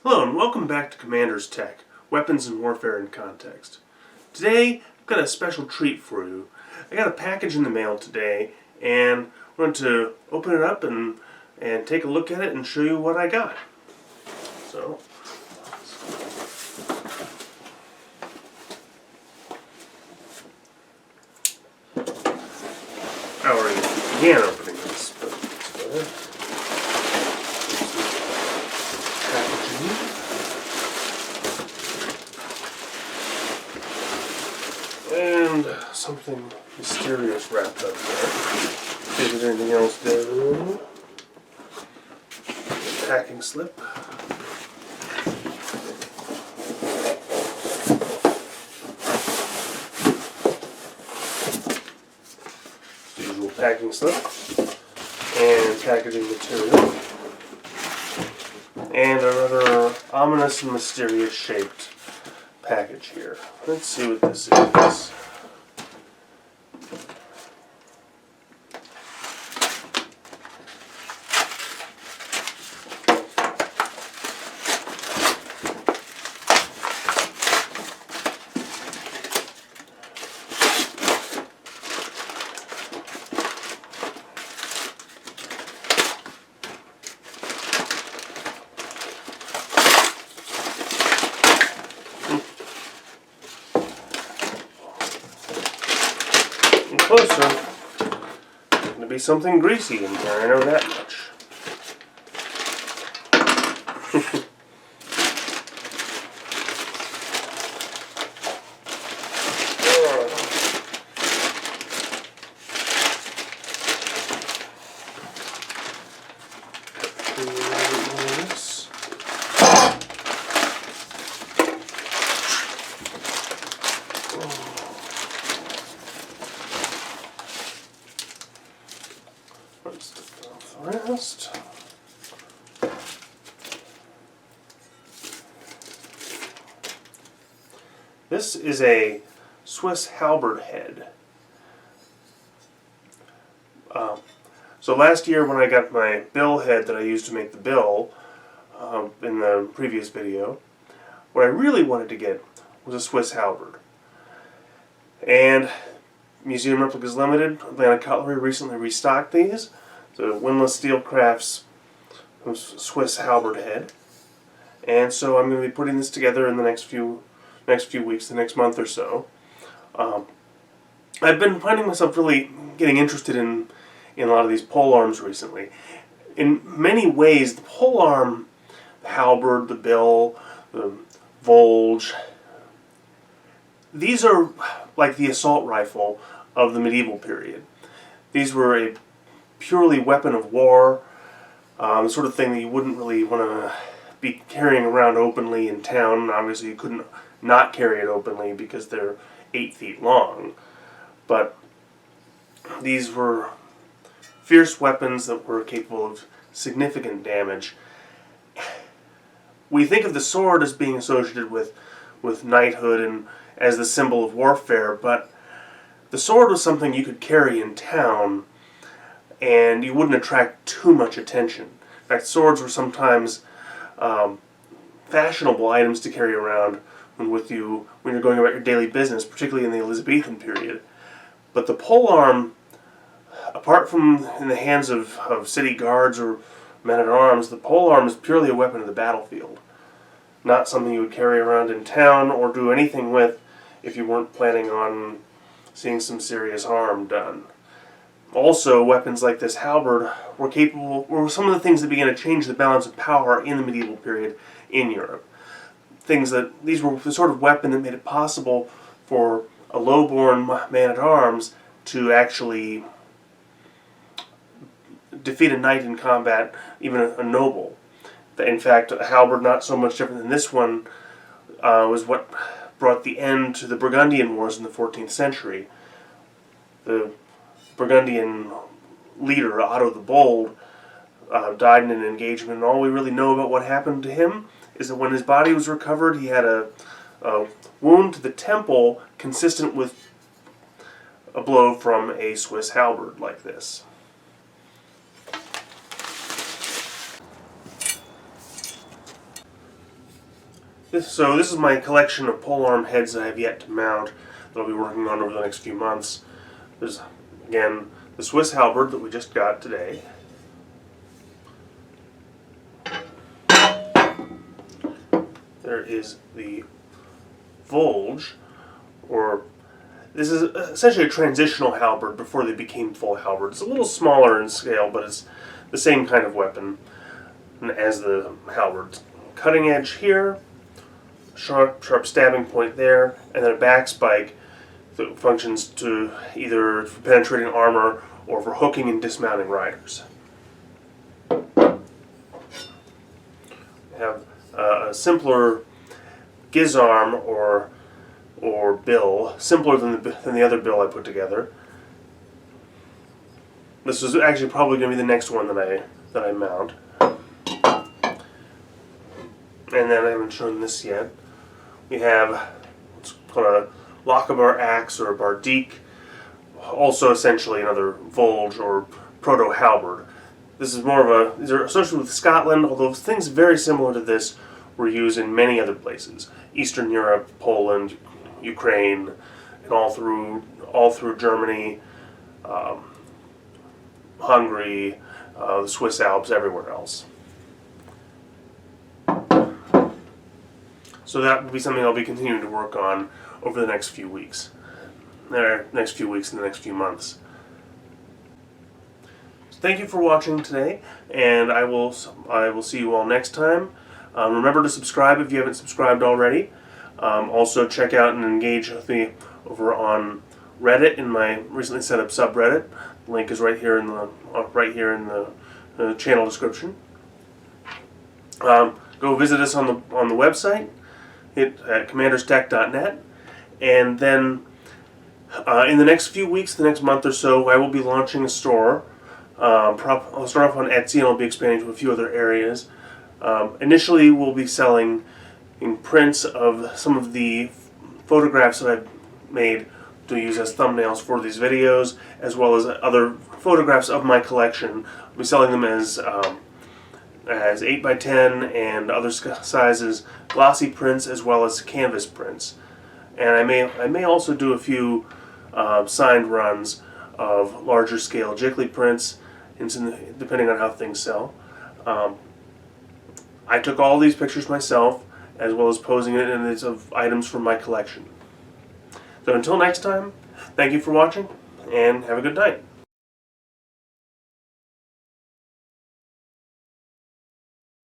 Hello and welcome back to Commander's Tech, Weapons and Warfare in Context. Today, I've got a special treat for you. I got a package in the mail today and I wanted to open it up and take a look at it and show you what I got. So, I already began opening this, but let's go ahead. Packaging. And something mysterious wrapped up there. See if there's anything else there. Packing slip. Usual packing slip. And packaging material. And a rather ominous and mysterious shaped package here. Let's see what this is. Closer. There's going to be something greasy in here, I know that much. Let's take off the rest. This is a Swiss halberd head. So last year when I got my bill head that I used to make the bill in the previous video, what I really wanted to get was a Swiss halberd. And Museum Replicas Limited, Atlanta Cutlery, recently restocked these. The Windlass Steel Crafts Swiss halberd head. And so I'm going to be putting this together in the next few weeks, the next month or so. I've been finding myself really getting interested in a lot of these pole arms recently. In many ways, the pole arm, the halberd, the bill, the Volge, these are like the assault rifle of the medieval period. These were a purely weapon of war, the sort of thing that you wouldn't really want to be carrying around openly in town. Obviously you couldn't not carry it openly because they're 8 feet long. But these were fierce weapons that were capable of significant damage. We think of the sword as being associated with knighthood and as the symbol of warfare, but the sword was something you could carry in town and you wouldn't attract too much attention. In fact, swords were sometimes fashionable items to carry around with you when you're going about your daily business, particularly in the Elizabethan period. But the polearm, apart from in the hands of city guards or men-at-arms, the polearm is purely a weapon of the battlefield. Not something you would carry around in town or do anything with if you weren't planning on seeing some serious harm done. Also, weapons like this halberd were some of the things that began to change the balance of power in the medieval period in Europe. These were the sort of weapon that made it possible for a low-born man-at-arms to actually defeat a knight in combat, even a noble. In fact, a halberd, not so much different than this one, was what brought the end to the Burgundian Wars in the 14th century. The Burgundian leader, Otto the Bold, died in an engagement, and all we really know about what happened to him is that when his body was recovered, he had a wound to the temple consistent with a blow from a Swiss halberd like this. So this is my collection of polearm heads that I have yet to mount that I'll be working on over the next few months. There's, again, the Swiss halberd that we just got today. There is the Volge, or this is essentially a transitional halberd before they became full halberds. It's a little smaller in scale, but it's the same kind of weapon as the halberd. Cutting edge here, sharp stabbing point there, and then a back spike that functions to either for penetrating armor or for hooking and dismounting riders. We have a simpler gizarm or bill, simpler than the other bill I put together. This is actually probably going to be the next one that I mount. And then I haven't shown this yet. We have what's called a Lochaber axe or a bardique, also essentially another Volge or proto-halberd. This is more of a, these are associated with Scotland, although things very similar to this were used in many other places. Eastern Europe, Poland, Ukraine, and all through Germany, Hungary, the Swiss Alps, everywhere else. So that will be something I'll be continuing to work on over the next few weeks. And the next few months. So thank you for watching today, and I will see you all next time. Remember to subscribe if you haven't subscribed already. Also check out and engage with me over on Reddit in my recently set up subreddit. The link is right here in the channel description. Go visit us on the website at commanderstech.net, and then in the next few weeks, the next month or so, I will be launching a store. I'll start off on Etsy, and I'll be expanding to a few other areas. Initially, we'll be selling in prints of some of the photographs that I've made to use as thumbnails for these videos, as well as other photographs of my collection. I'll be selling them as 8x10 and other sizes, glossy prints as well as canvas prints. And I may also do a few signed runs of larger scale Jiggly prints, depending on how things sell. I took all these pictures myself, as well as posing it in images of items from my collection. So until next time, thank you for watching, and have a good night.